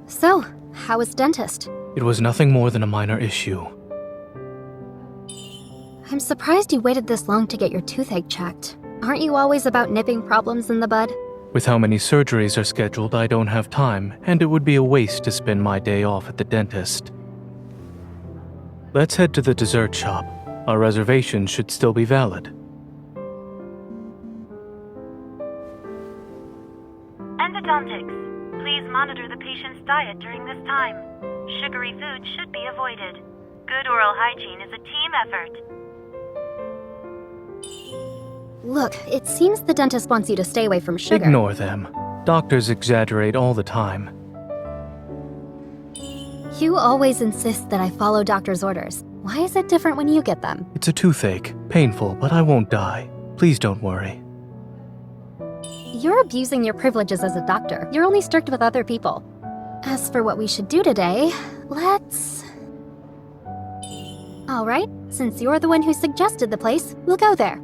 So, how was dentist? It was nothing more than a minor issue. I'm surprised you waited this long to get your toothache checked. Aren't you always about nipping problems in the bud? With how many surgeries are scheduled, I don't have time, and it would be a waste to spend my day off at the dentist. Let's head to the dessert shop. Our reservation should still be valid. Endodontics. Please monitor the patient's diet during this time. Sugary food should be avoided. Good oral hygiene is a team effort. Look, it seems the dentist wants you to stay away from sugar. Ignore them. Doctors exaggerate all the time. You always insist that I follow doctor's orders. Why is it different when you get them? It's a toothache. Painful, but I won't die. Please don't worry. You're abusing your privileges as a doctor. You're only strict with other people. As for what we should do today, let's... Alright, since you're the one who suggested the place, we'll go there.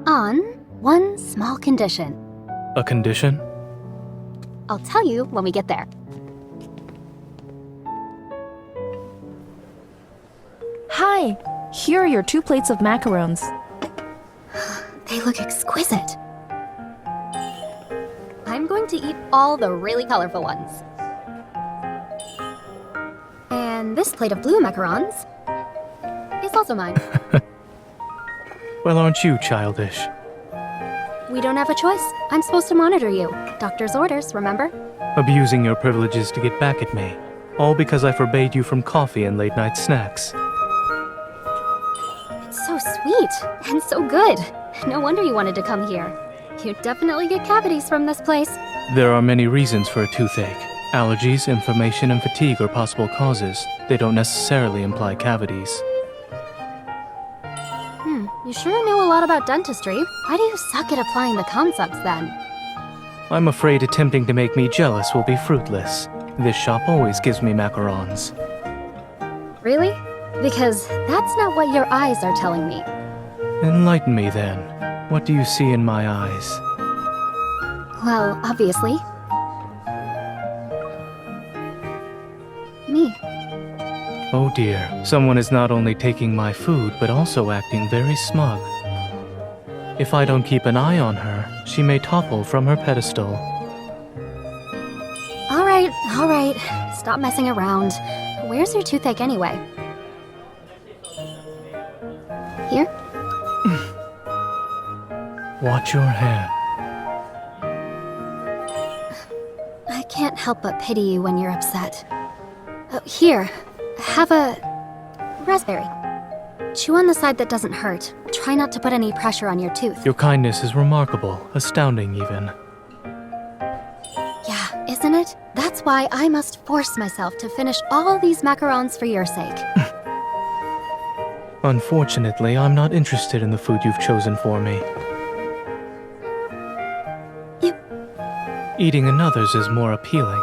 On one small condition. A condition? I'll tell you when we get there. Hi! Here are your 2 plates of macarons. They look exquisite. I'm going to eat all the really colorful ones. And this plate of blue macarons is also mine. Well, aren't you childish? We don't have a choice. I'm supposed to monitor you. Doctor's orders, remember? Abusing your privileges to get back at me. All because I forbade you from coffee and late-night snacks. It's so sweet and so good. No wonder you wanted to come here. You definitely get cavities from this place. There are many reasons for a toothache. Allergies, inflammation, and fatigue are possible causes. They don't necessarily imply cavities. You sure know a lot about dentistry. Why do you suck at applying the concepts then? I'm afraid attempting to make me jealous will be fruitless. This shop always gives me macarons. Really? Because that's not what your eyes are telling me. Enlighten me then. What do you see in my eyes? Well, obviously. Me. Oh dear, someone is not only taking my food, but also acting very smug. If I don't keep an eye on her, she may topple from her pedestal. Alright. Stop messing around. Where's your toothache anyway? Here? Watch your hand. I can't help but pity you when you're upset. Oh, here. Have a... raspberry. Chew on the side that doesn't hurt. Try not to put any pressure on your tooth. Your kindness is remarkable, astounding even. Yeah, isn't it? That's why I must force myself to finish all these macarons for your sake. Unfortunately, I'm not interested in the food you've chosen for me. Eating another's is more appealing.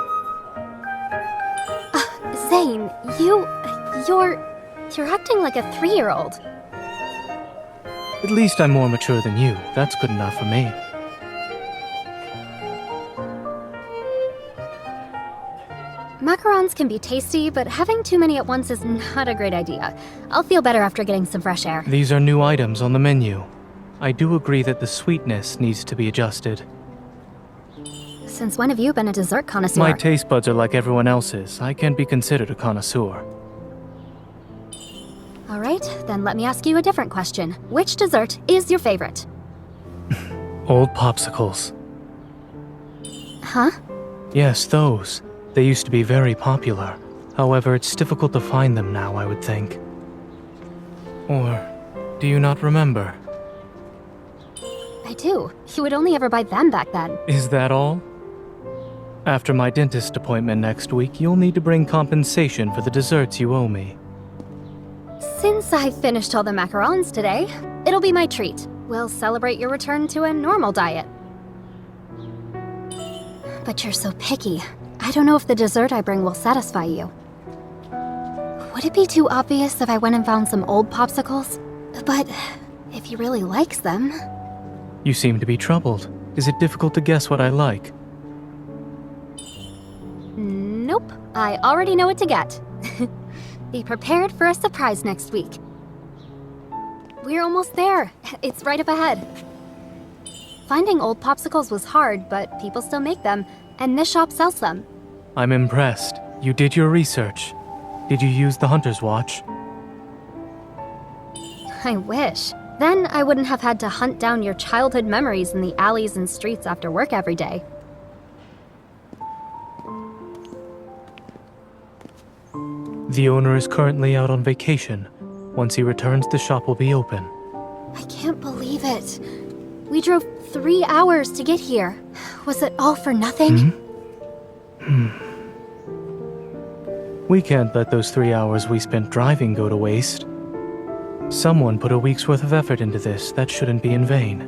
Zayne, you're acting like a 3-year-old. At least I'm more mature than you. That's good enough for me. Macarons can be tasty, but having too many at once is not a great idea. I'll feel better after getting some fresh air. These are new items on the menu. I do agree that the sweetness needs to be adjusted. Since when have you been a dessert connoisseur? My taste buds are like everyone else's. I can't be considered a connoisseur. Alright, then let me ask you a different question. Which dessert is your favorite? Old popsicles. Huh? Yes, those. They used to be very popular. However, it's difficult to find them now, I would think. Or, do you not remember? I do. You would only ever buy them back then. Is that all? After my dentist appointment next week, you'll need to bring compensation for the desserts you owe me. Since I finished all the macarons today, it'll be my treat. We'll celebrate your return to a normal diet. But you're so picky. I don't know if the dessert I bring will satisfy you. Would it be too obvious if I went and found some old popsicles? But if he really likes them. You seem to be troubled. Is it difficult to guess what I like? Nope, I already know what to get. Be prepared for a surprise next week. We're almost there. It's right up ahead. Finding old popsicles was hard, but people still make them, and this shop sells them. I'm impressed. You did your research. Did you use the Hunter's Watch? I wish. Then I wouldn't have had to hunt down your childhood memories in the alleys and streets after work every day. The owner is currently out on vacation. Once he returns, the shop will be open. I can't believe it. We drove 3 hours to get here. Was it all for nothing? We can't let those 3 hours we spent driving go to waste. Someone put a week's worth of effort into this. That shouldn't be in vain.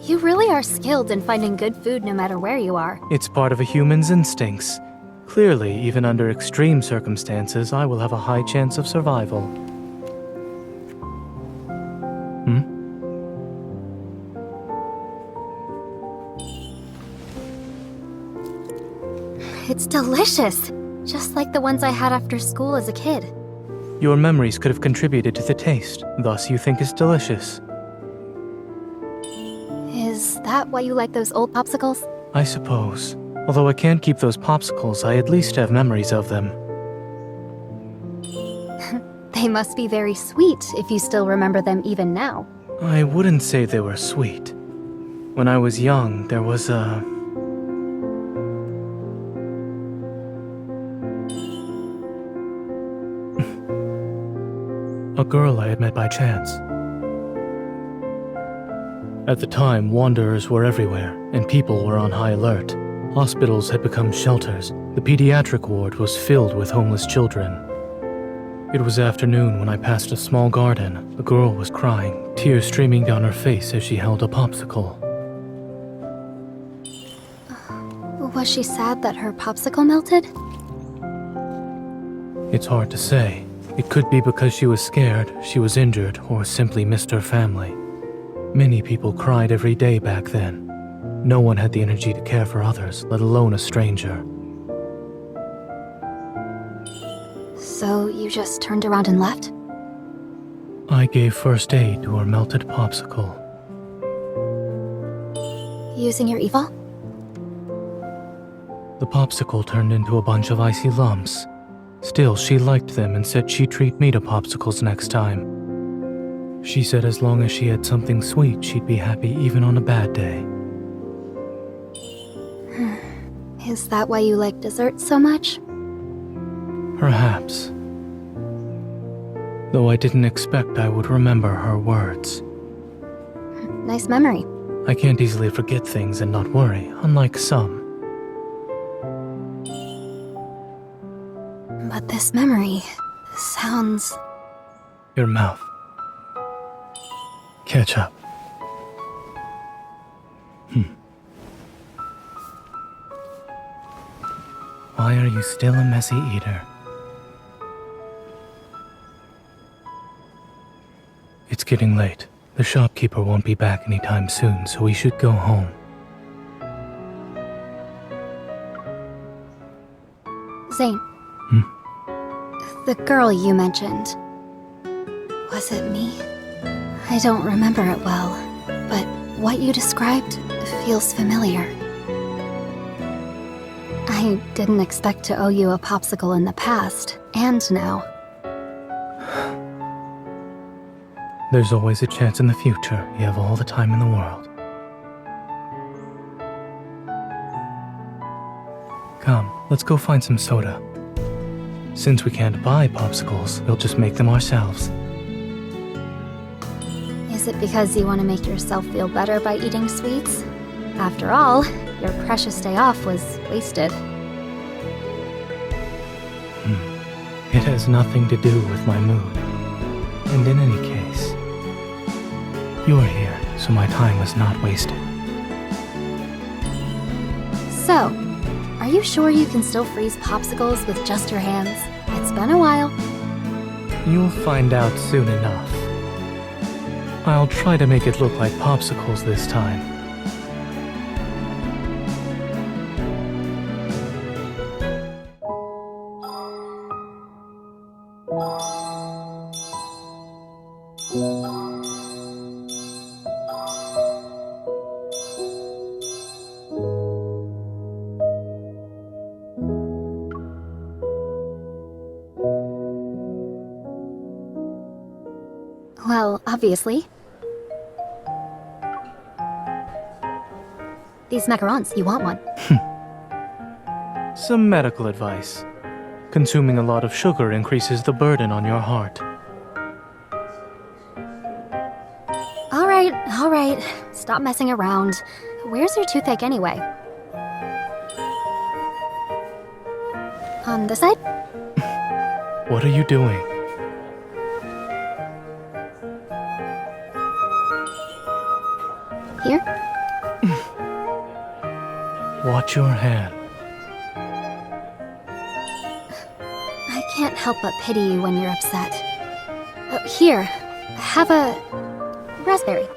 You really are skilled in finding good food no matter where you are. It's part of a human's instincts. Clearly, even under extreme circumstances, I will have a high chance of survival. It's delicious. Just like the ones I had after school as a kid. Your memories could have contributed to the taste, thus you think it's delicious. Is that why you like those old popsicles? I suppose. Although I can't keep those popsicles, I at least have memories of them. They must be very sweet if you still remember them even now. I wouldn't say they were sweet. When I was young, there was a girl I had met by chance. At the time, wanderers were everywhere, and people were on high alert. Hospitals had become shelters. The pediatric ward was filled with homeless children. It was afternoon when I passed a small garden. A girl was crying, tears streaming down her face as she held a popsicle. Was she sad that her popsicle melted? It's hard to say. It could be because she was scared, she was injured, or simply missed her family. Many people cried every day back then. No one had the energy to care for others, let alone a stranger. So you just turned around and left? I gave first aid to her melted popsicle. Using your evil? The popsicle turned into a bunch of icy lumps. Still, she liked them and said she'd treat me to popsicles next time. She said as long as she had something sweet, she'd be happy even on a bad day. Is that why you like dessert so much? Perhaps. Though I didn't expect I would remember her words. Nice memory. I can't easily forget things and not worry, unlike some. But this memory sounds... Your mouth. Ketchup. Why are you still a messy eater? It's getting late. The shopkeeper won't be back anytime soon, so we should go home. Zayne. The girl you mentioned. Was it me? I don't remember it well, but what you described feels familiar. I didn't expect to owe you a popsicle in the past, and now. There's always a chance in the future. You have all the time in the world. Come, let's go find some soda. Since we can't buy popsicles, we'll just make them ourselves. Is it because you want to make yourself feel better by eating sweets? After all, your precious day off was wasted. It has nothing to do with my mood. And in any case, you're here, so my time was not wasted. So, are you sure you can still freeze popsicles with just your hands? It's been a while. You'll find out soon enough. I'll try to make it look like popsicles this time. Well, obviously. These macarons, you want one? Some medical advice. Consuming a lot of sugar increases the burden on your heart. All right. Stop messing around. Where's your toothache anyway? On this side? What are you doing? Here? Watch your hand. I can't help but pity you when you're upset. Here, have a raspberry.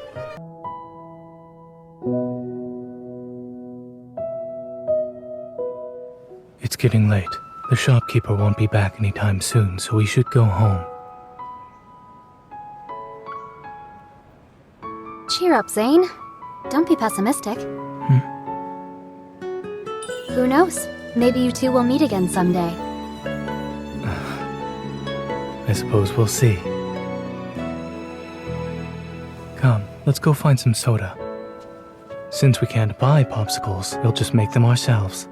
It's getting late. The shopkeeper won't be back anytime soon, so we should go home. Cheer up, Zayne. Don't be pessimistic. Who knows? Maybe you two will meet again someday. I suppose we'll see. Come, let's go find some soda. Since we can't buy popsicles, we'll just make them ourselves.